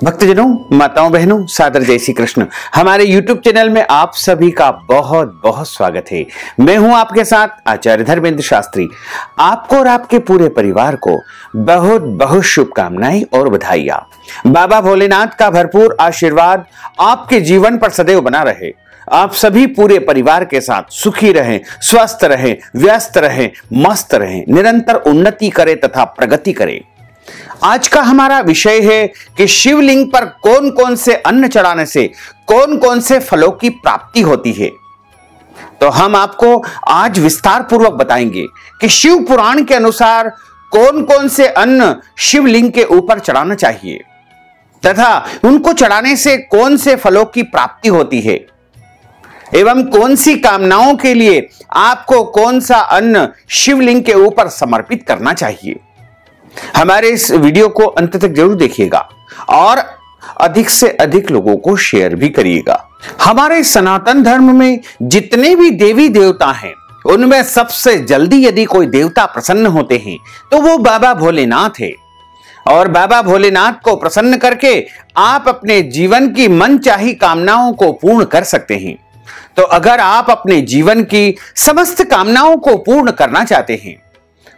भक्तजनों, माताओं, बहनों, सादर जय श्री कृष्ण। हमारे YouTube चैनल में आप सभी का बहुत बहुत स्वागत है। मैं हूं आपके साथ आचार्य धर्मेंद्र शास्त्री। आपको और आपके पूरे परिवार को बहुत बहुत शुभकामनाएं और बधाइयां। बाबा भोलेनाथ का भरपूर आशीर्वाद आपके जीवन पर सदैव बना रहे। आप सभी पूरे परिवार के साथ सुखी रहें, स्वस्थ रहें, व्यस्त रहें, मस्त रहें, निरंतर उन्नति करें तथा प्रगति करें। आज का हमारा विषय है कि शिवलिंग पर कौन कौन से अन्न चढ़ाने से कौन कौन से फलों की प्राप्ति होती है। तो हम आपको आज विस्तार पूर्वक बताएंगे कि शिव पुराण के अनुसार कौन कौन से अन्न शिवलिंग के ऊपर चढ़ाना चाहिए तथा उनको चढ़ाने से कौन से फलों की प्राप्ति होती है एवं कौन सी कामनाओं के लिए आपको कौन सा अन्न शिवलिंग के ऊपर समर्पित करना चाहिए। हमारे इस वीडियो को अंत तक जरूर देखिएगा और अधिक से अधिक लोगों को शेयर भी करिएगा। हमारे सनातन धर्म में जितने भी देवी देवता हैं उनमें सबसे जल्दी यदि कोई देवता प्रसन्न होते हैं तो वो बाबा भोलेनाथ है। और बाबा भोलेनाथ को प्रसन्न करके आप अपने जीवन की मनचाही कामनाओं को पूर्ण कर सकते हैं। तो अगर आप अपने जीवन की समस्त कामनाओं को पूर्ण करना चाहते हैं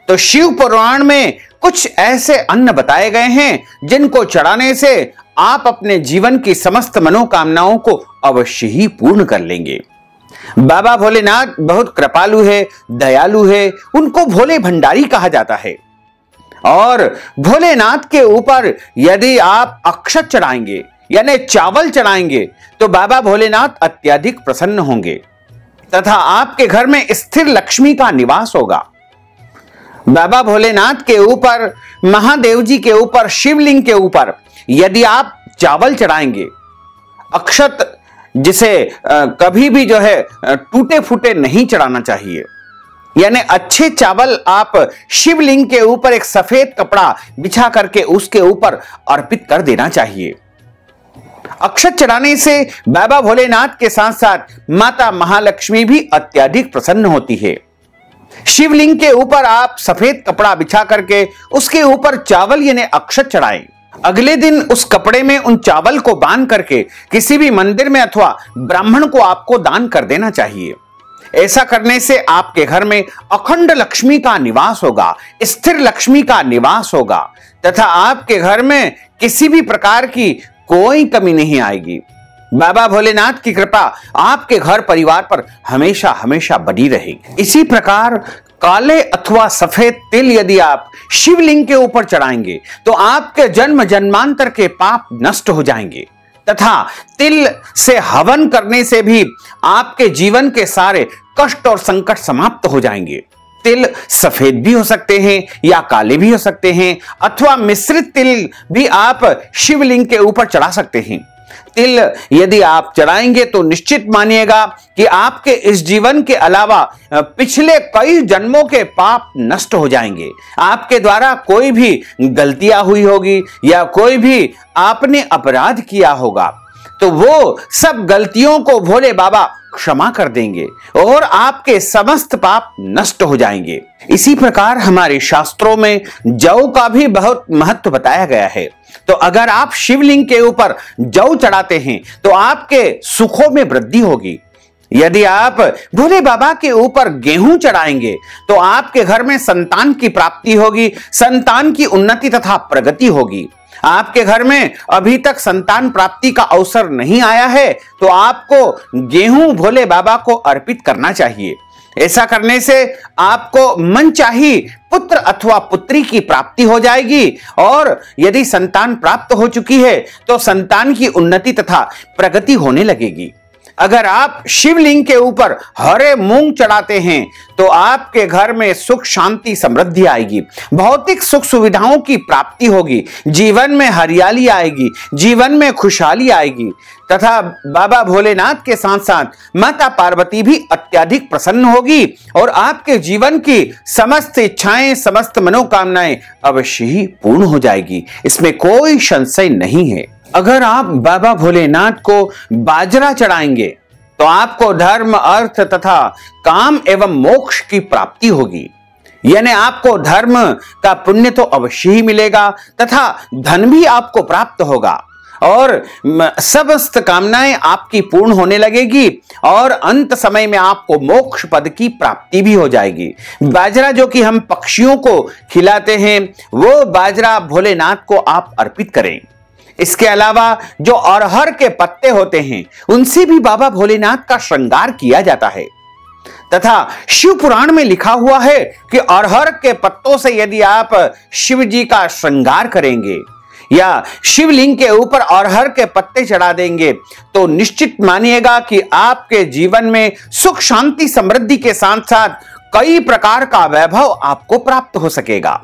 तो शिव पुराण में कुछ ऐसे अन्न बताए गए हैं जिनको चढ़ाने से आप अपने जीवन की समस्त मनोकामनाओं को अवश्य ही पूर्ण कर लेंगे। बाबा भोलेनाथ बहुत कृपालु है, दयालु है, उनको भोले भंडारी कहा जाता है। और भोलेनाथ के ऊपर यदि आप अक्षत चढ़ाएंगे यानी चावल चढ़ाएंगे तो बाबा भोलेनाथ अत्यधिक प्रसन्न होंगे तथा आपके घर में स्थिर लक्ष्मी का निवास होगा। बाबा भोलेनाथ के ऊपर, महादेव जी के ऊपर, शिवलिंग के ऊपर यदि आप चावल चढ़ाएंगे, अक्षत जिसे कभी भी जो है टूटे फूटे नहीं चढ़ाना चाहिए, यानी अच्छे चावल आप शिवलिंग के ऊपर एक सफेद कपड़ा बिछा करके उसके ऊपर अर्पित कर देना चाहिए। अक्षत चढ़ाने से बाबा भोलेनाथ के साथ साथ माता महालक्ष्मी भी अत्यधिक प्रसन्न होती है। शिवलिंग के ऊपर आप सफेद कपड़ा बिछा करके उसके ऊपर चावल यानी अक्षत चढ़ाएं। अगले दिन उस कपड़े में उन चावल को बांध करके किसी भी मंदिर में अथवा ब्राह्मण को आपको दान कर देना चाहिए। ऐसा करने से आपके घर में अखंड लक्ष्मी का निवास होगा, स्थिर लक्ष्मी का निवास होगा तथा आपके घर में किसी भी प्रकार की कोई कमी नहीं आएगी। बाबा भोलेनाथ की कृपा आपके घर परिवार पर हमेशा हमेशा बनी रहेगी। इसी प्रकार काले अथवा सफेद तिल यदि आप शिवलिंग के ऊपर चढ़ाएंगे तो आपके जन्म जन्मांतर के पाप नष्ट हो जाएंगे तथा तिल से हवन करने से भी आपके जीवन के सारे कष्ट और संकट समाप्त हो जाएंगे। तिल सफेद भी हो सकते हैं या काले भी हो सकते हैं अथवा मिश्रित तिल भी आप शिवलिंग के ऊपर चढ़ा सकते हैं। तिल यदि आप चढ़ाएंगे तो निश्चित मानिएगा कि आपके इस जीवन के अलावा पिछले कई जन्मों के पाप नष्ट हो जाएंगे। आपके द्वारा कोई भी गलतियां हुई होगी या कोई भी आपने अपराध किया होगा तो वो सब गलतियों को भोले बाबा क्षमा कर देंगे और आपके समस्त पाप नष्ट हो जाएंगे। इसी प्रकार हमारे शास्त्रों में जौ का भी बहुत महत्व बताया गया है। तो अगर आप शिवलिंग के ऊपर जौ चढ़ाते हैं तो आपके सुखों में वृद्धि होगी। यदि आप भोले बाबा के ऊपर गेहूं चढ़ाएंगे तो आपके घर में संतान की प्राप्ति होगी, संतान की उन्नति तथा प्रगति होगी। आपके घर में अभी तक संतान प्राप्ति का अवसर नहीं आया है तो आपको गेहूं भोले बाबा को अर्पित करना चाहिए। ऐसा करने से आपको मनचाही पुत्र अथवा पुत्री की प्राप्ति हो जाएगी और यदि संतान प्राप्त हो चुकी है तो संतान की उन्नति तथा प्रगति होने लगेगी। अगर आप शिवलिंग के ऊपर हरे मूंग चढ़ाते हैं तो आपके घर में सुख शांति समृद्धि आएगी, भौतिक सुख सुविधाओं की प्राप्ति होगी, जीवन में हरियाली आएगी, जीवन में खुशहाली आएगी तथा बाबा भोलेनाथ के साथ साथ माता पार्वती भी अत्यधिक प्रसन्न होगी और आपके जीवन की समस्त इच्छाएं, समस्त मनोकामनाएं अवश्य ही पूर्ण हो जाएगी। इसमें कोई संशय नहीं है। अगर आप बाबा भोलेनाथ को बाजरा चढ़ाएंगे तो आपको धर्म, अर्थ तथा काम एवं मोक्ष की प्राप्ति होगी। यानी आपको धर्म का पुण्य तो अवश्य ही मिलेगा तथा धन भी आपको प्राप्त होगा। और समस्त कामनाएं आपकी पूर्ण होने लगेगी और अंत समय में आपको मोक्ष पद की प्राप्ति भी हो जाएगी। बाजरा जो कि हम पक्षियों को खिलाते हैं, वो बाजरा भोलेनाथ को आप अर्पित करें। इसके अलावा जो अरहर के पत्ते होते हैं, उनसे भी बाबा भोलेनाथ का श्रृंगार किया जाता है तथा शिव पुराण में लिखा हुआ है कि अरहर के पत्तों से यदि आप शिव जी का श्रृंगार करेंगे या शिवलिंग के ऊपर अरहर के पत्ते चढ़ा देंगे तो निश्चित मानिएगा कि आपके जीवन में सुख शांति समृद्धि के साथ साथ कई प्रकार का वैभव आपको प्राप्त हो सकेगा।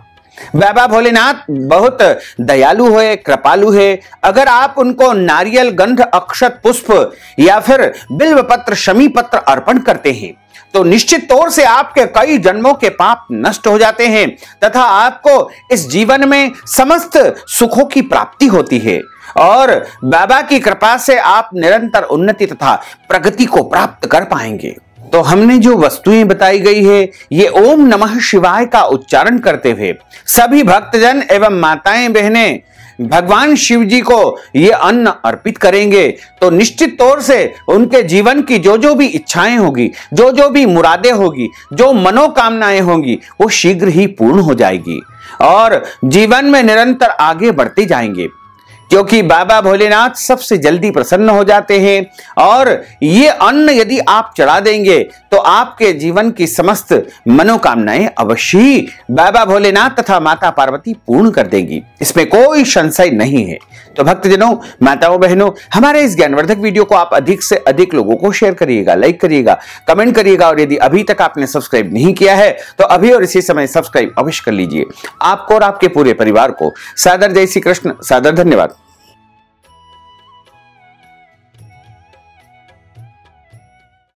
बाबा भोलेनाथ बहुत दयालु है, कृपालु है। अगर आप उनको नारियल, गंध, अक्षत, पुष्प या फिर बिल्व पत्र, शमी पत्र अर्पण करते हैं तो निश्चित तौर से आपके कई जन्मों के पाप नष्ट हो जाते हैं तथा आपको इस जीवन में समस्त सुखों की प्राप्ति होती है और बाबा की कृपा से आप निरंतर उन्नति तथा प्रगति को प्राप्त कर पाएंगे। तो हमने जो वस्तुएं बताई गई है, ये ओम नमः शिवाय का उच्चारण करते हुए सभी भक्तजन एवं माताएं बहनें भगवान शिव जी को ये अन्न अर्पित करेंगे तो निश्चित तौर से उनके जीवन की जो जो भी इच्छाएं होगी, जो जो भी मुरादें होगी, जो मनोकामनाएं होंगी, वो शीघ्र ही पूर्ण हो जाएगी और जीवन में निरंतर आगे बढ़ते जाएंगे, क्योंकि बाबा भोलेनाथ सबसे जल्दी प्रसन्न हो जाते हैं और ये अन्न यदि आप चढ़ा देंगे तो आपके जीवन की समस्त मनोकामनाएं अवश्य ही बाबा भोलेनाथ तथा माता पार्वती पूर्ण कर देंगी, इसमें कोई संशय नहीं है। तो भक्तजनों, माताओं, बहनों, हमारे इस ज्ञानवर्धक वीडियो को आप अधिक से अधिक लोगों को शेयर करिएगा, लाइक करिएगा, कमेंट करिएगा और यदि अभी तक आपने सब्सक्राइब नहीं किया है तो अभी और इसी समय सब्सक्राइब अवश्य कर लीजिए। आपको और आपके पूरे परिवार को सादर जय श्री कृष्ण, सादर धन्यवाद।